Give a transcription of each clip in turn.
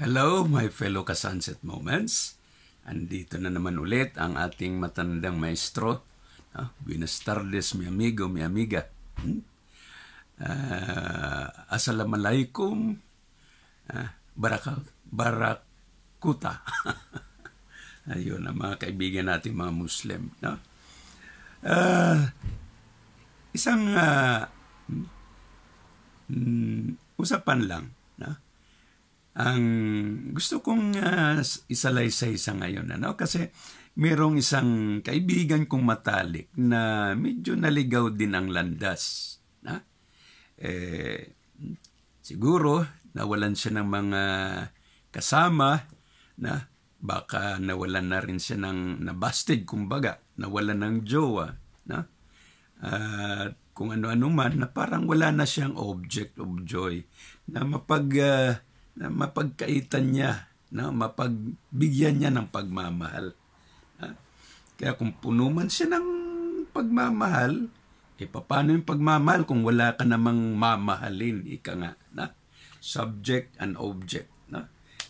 Hello, my fellow ka-Sunset Moments. Andito na naman ulit ang ating matandang maestro. Buenas tardes, mi amigo, mi amiga. Assalamualaikum. Barakuta. Ayun ang mga kaibigan natin, mga Muslim. No? Isang usapan lang. No? Ang gusto kong isalaysay sa ngayon, kasi merong isang kaibigan kong matalik na medyo naligaw din ang landas. Siguro nawalan siya ng mga kasama, baka nawalan na rin siya ng nabasted, kumbaga nawalan ng jowa, kung ano-ano man, na parang wala na siyang object of joy na mapagkaitan niya, mapagbigyan niya ng pagmamahal. Kaya kung puno man siya ng pagmamahal, paano yung pagmamahal kung wala ka namang mamahalin? Ika nga, subject and object.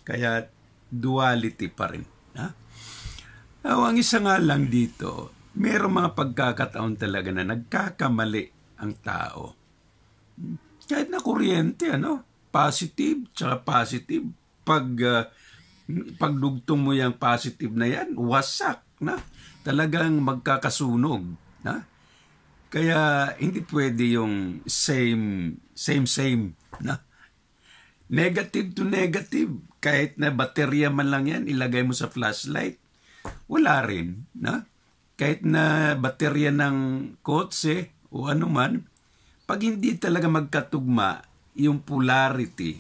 Kaya duality pa rin. Ang isa nga lang dito, mayroong mga pagkakataon talaga na nagkakamali ang tao. Kahit na kuryente, positive, tsaka positive. Pagdugtong mo yung positive na yan, wasak, talagang magkakasunog. Kaya hindi pwede yung same. Negative to negative. Kahit na baterya man lang yan, ilagay mo sa flashlight, wala rin. Kahit na baterya ng kotse o ano man, pag hindi talaga magkatugma, yung polarity,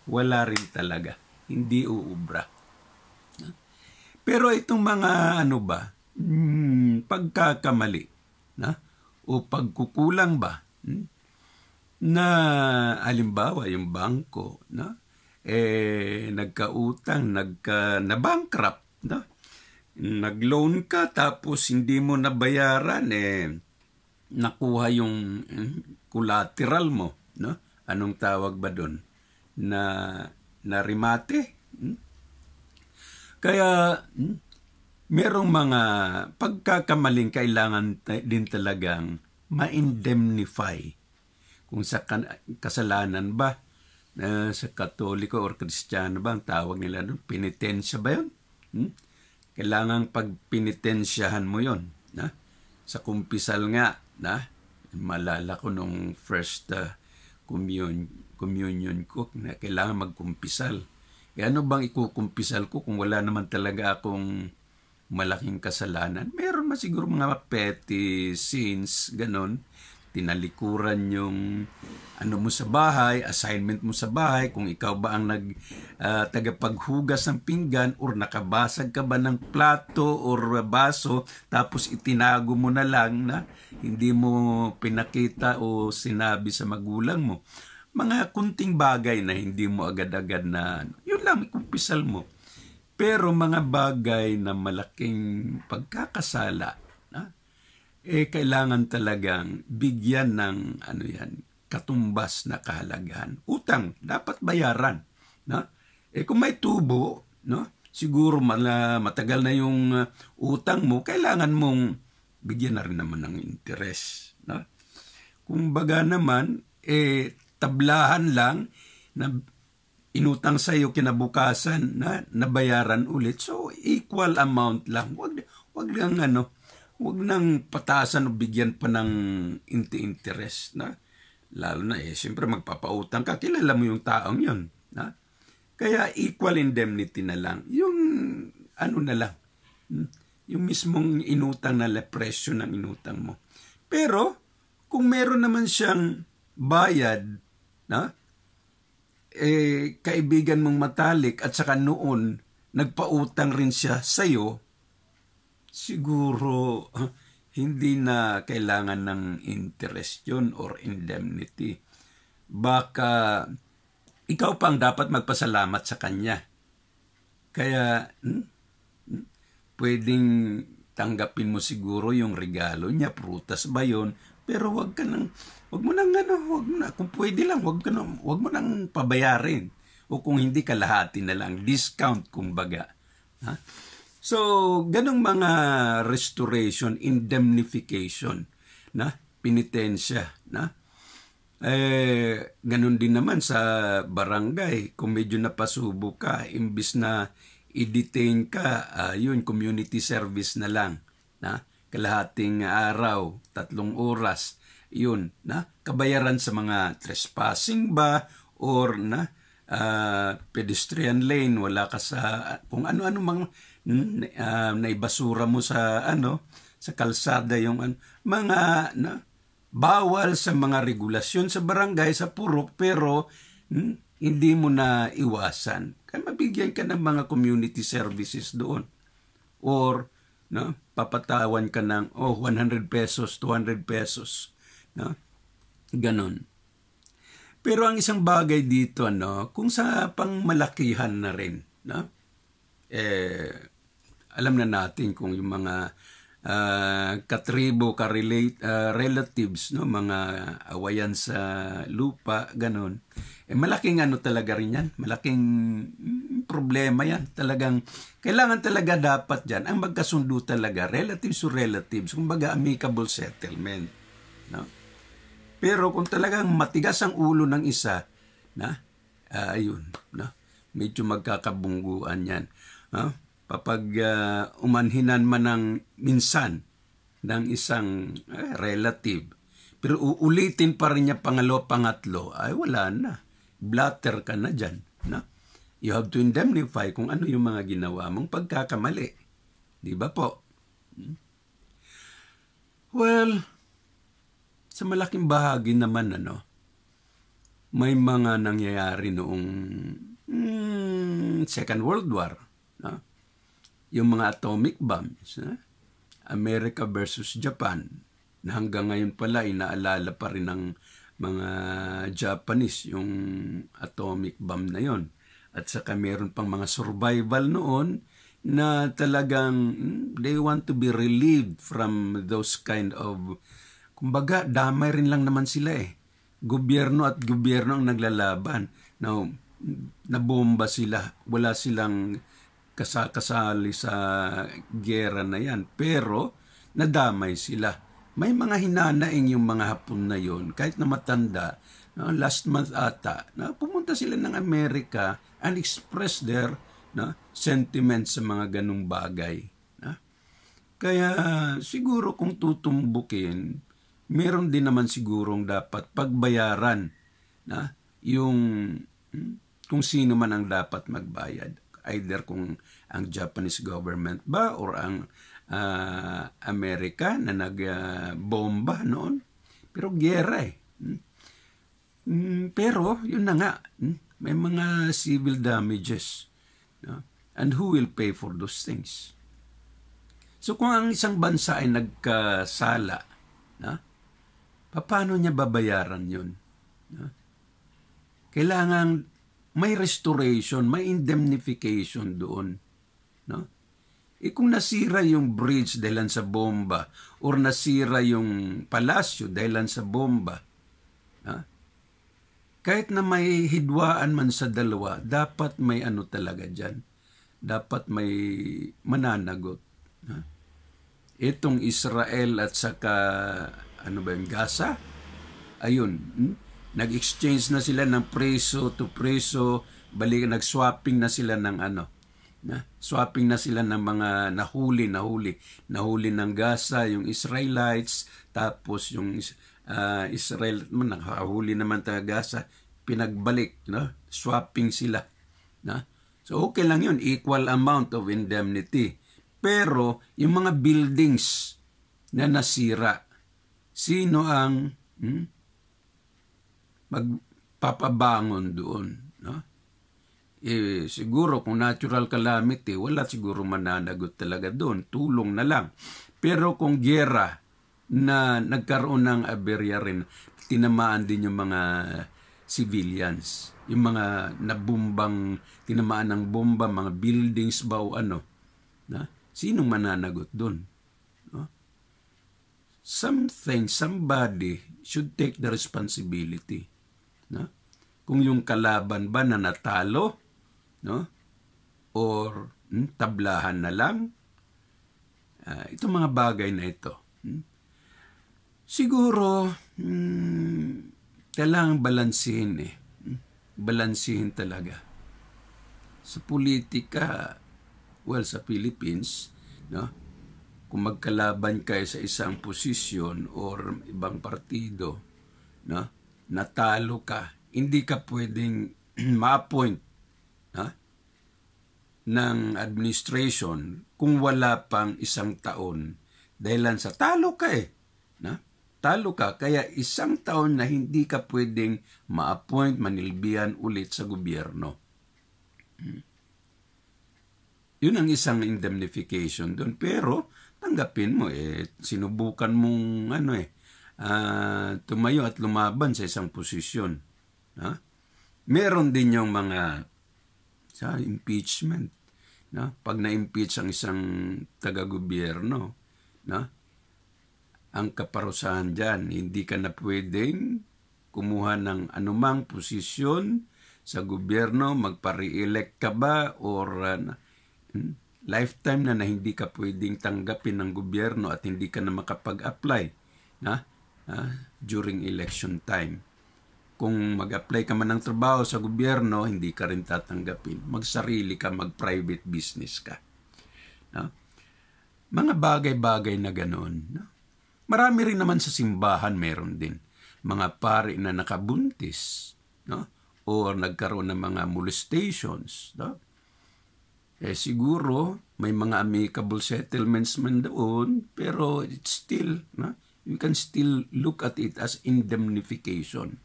wala rin talaga. Hindi uubra. Pero itong mga pagkakamali, o pagkukulang ba, na halimbawa yung bangko, nagkautang, na-bankrupt, nag-loan ka tapos hindi mo nabayaran, nakuha yung collateral mo, anong tawag ba doon? Na remate? Kaya merong mga pagkakamaling kailangan din talagang ma-indemnify. Kung sa kasalanan ba, sa Katoliko or Kristiyano ba, ang tawag nila doon, penitensya ba yun? Kailangan pagpenitensyahan mo yun. Sa kumpisal nga, malala ko nung first communion ko na kailangan magkumpisal. Ano bang ikukumpisal ko kung wala naman talaga akong malaking kasalanan? Meron man siguro mga petty sins, ganon. Tinalikuran yung mo sa bahay, assignment mo sa bahay, kung ikaw ba ang tagapaghugas ng pinggan or nakabasag ka ba ng plato or baso tapos itinago mo na lang na hindi mo pinakita o sinabi sa magulang mo. Mga kunting bagay na hindi mo agad-agad na yun lang, ikumpisal mo. Pero mga bagay na malaking pagkakasala, kailangan talagang bigyan ng katumbas na kahalagahan. Utang, dapat bayaran. Kung may tubo, siguro matagal na yung utang mo, kailangan mong bigyan na rin naman ng interes. Kung baga naman, tablahan lang na inutang sa iyo kinabukasan na nabayaran ulit. So, equal amount lang. Wag nang patasan o bigyan pa ng interest. Lalo na siyempre magpapautang ka, kilala mo yung taong yun. Kaya equal indemnity na lang. Yung na lang, yung mismong inutang na presyo ng inutang mo. Pero, kung meron naman siyang bayad, kaibigan mong matalik at saka noon, nagpautang rin siya sa'yo, siguro hindi na kailangan ng interest yun or indemnity. Baka ikaw pang dapat magpasalamat sa kanya. Kaya pwedeng tanggapin mo siguro yung regalo niya, prutas ba yun? Pero wag mo nang kung pwede lang, wag mo nang pabayarin. O kung hindi, kalahati na lang. Discount, kumbaga. Ha? So, ganong mga restoration, indemnification, na penitensya, na ganun din naman sa barangay. Kung medyo napasubo ka, imbis na i-detain ka, yun, community service na lang. Na? Kalahating araw, 3 oras, yun. Na? Kabayaran sa mga trespassing ba, or na pedestrian lane, wala ka sa, kung ano-ano mga naibasura mo sa, sa kalsada, yung mga, bawal sa mga regulasyon sa barangay, sa purok, pero hindi mo na iwasan. Kaya mabigyan ka ng mga community services doon. Or, papatawan ka ng 100 pesos, 200 pesos. Ganon. Pero ang isang bagay dito, kung sa pangmalakihan na rin, alam na natin kung yung mga katribo, relatives, mga awayan sa lupa, ganon. Malaking talaga rin yan. Malaking problema yan. Talagang, kailangan talaga dapat dyan, ang magkasundo talaga, relatives to relatives, kumbaga amicable settlement. Pero kung talagang matigas ang ulo ng isa, ayun, medyo magkakabungguan yan. Kapag umanhinan man ng minsan ng isang relative, pero uulitin pa rin niya pangalo, pangatlo, ay wala na. Blatter ka na dyan. You have to indemnify kung ano yung mga ginawa mong pagkakamali. Di ba po? Well, sa malaking bahagi naman, may mga nangyayari noong Second World War. Yung mga atomic bombs, America versus Japan, na hanggang ngayon pala inaalala pa rin ng mga Japanese yung atomic bomb na yon. At saka meron pang mga survival noon na talagang they want to be relieved from those kind of, kumbaga damay rin lang naman sila Gobyerno at gobyerno ang naglalaban. Now, nabomba sila, wala silang kasali sa gera na yan. Pero, nadamay sila. May mga hinanaing yung mga Hapon na yon, kahit na matanda, last month ata, pumunta sila ng Amerika and express their sentiments sa mga ganung bagay. Kaya, siguro kung tutumbukin, meron din naman sigurong dapat pagbayaran yung kung sino man ang dapat magbayad. Either kung ang Japanese government ba or ang Amerika na nagbomba noon. Pero gera pero yun na nga, may mga civil damages. And who will pay for those things? So kung ang isang bansa ay nagkasala, paano niya babayaran yun? Kailangan may restoration, may indemnification doon. Kung nasira yung bridge dahil sa bomba or nasira yung palasyo dahil sa bomba, kahit na may hidwaan man sa dalawa, dapat may talaga dyan. Dapat may mananagot. Itong Israel at saka Gaza, ayun, nag-exchange na sila ng preso to preso, nag-swapping na sila ng swapping na sila ng mga nahuli ng Gaza, yung Israelites, tapos yung Israel, nakahuli naman taga Gaza, pinagbalik, swapping sila. So okay lang yun, equal amount of indemnity. Pero yung mga buildings na nasira, sino ang magpapabangon doon? Siguro kung natural calamity, wala siguro mananagot talaga doon. Tulong na lang. Pero kung gera na nagkaroon ng aberya rin, tinamaan din yung mga civilians. Yung mga tinamaan ng bomba, mga buildings ba o sinong mananagot doon? Somebody should take the responsibility. kung yung kalaban ba na natalo, no? Or tablahan na lang. Itong mga bagay na ito. Siguro, kailangang balansihin Balansihin talaga. Sa politika, sa Philippines, no? Kung magkalaban kayo sa isang posisyon or ibang partido, no? Natalo ka, hindi ka pwedeng ma-appoint ng administration kung wala pang 1 taon dahilan sa talo ka no? Talo ka, kaya 1 taon na hindi ka pwedeng ma-appoint, manilbihan ulit sa gobyerno. Yun ang isang indemnification doon. Pero tanggapin mo, sinubukan mong tumayo at lumaban sa isang posisyon. Meron din yung mga sa impeachment. Pag na-impeach ang isang taga-gobyerno, ang kaparusahan dyan, hindi ka na pwedeng kumuha ng anumang posisyon sa gobyerno, magpa-re-elect ka ba, or lifetime na hindi ka pwedeng tanggapin ng gobyerno at hindi ka na makapag-apply during election time. Kung mag-apply ka man ng trabaho sa gobyerno, hindi ka rin tatanggapin. Magsarili ka, mag-private business ka. Mga bagay-bagay na ganoon. Marami rin naman sa simbahan, meron din. Mga pari na nakabuntis, or nagkaroon ng mga molestations. Siguro, may mga amicable settlements man doon, pero it's still, you can still look at it as indemnification.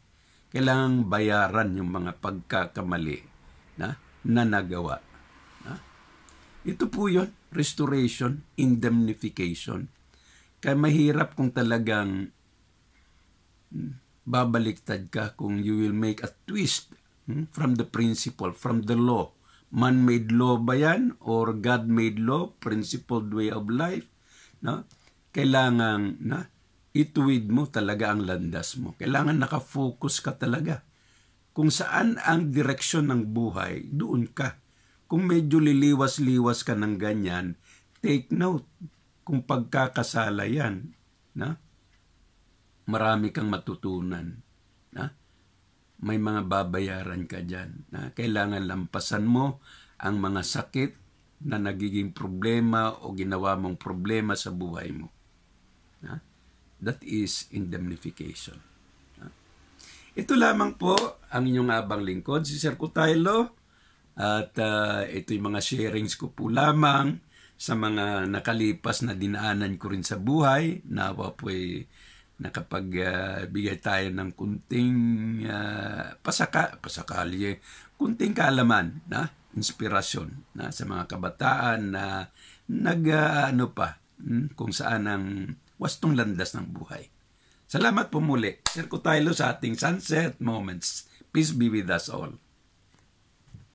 Kailangang bayaran yung mga pagkakamali na nagawa. Ito po yun, restoration, indemnification. Kaya mahirap kung talagang babaliktad ka, kung you will make a twist from the principle, from the law. Man-made law ba yan? Or God-made law? Principled way of life? Kailangan ituwid mo talaga ang landas mo. Kailangan nakafocus ka talaga. Kung saan ang direksyon ng buhay, doon ka. Kung medyo liliwas-liwas ka ng ganyan, take note. Kung pagkakasala yan, marami kang matutunan. May mga babayaran ka dyan. Kailangan lampasan mo ang mga sakit na nagiging problema o ginawa mong problema sa buhay mo. That is indemnification. Ito lamang po ang inyong abang lingkod, si Sir Cutaylo. At ito yung mga sharings ko po lamang sa mga nakalipas na dinaanan ko rin sa buhay. Nawa po nakapagbigay tayo ng kunting pasakali, kunting kaalaman, inspirasyon sa mga kabataan na kung saan ang wastong landas ng buhay. Salamat po muli, Sir Cutaylo, sa ating Sunset Moments. Peace be with us all.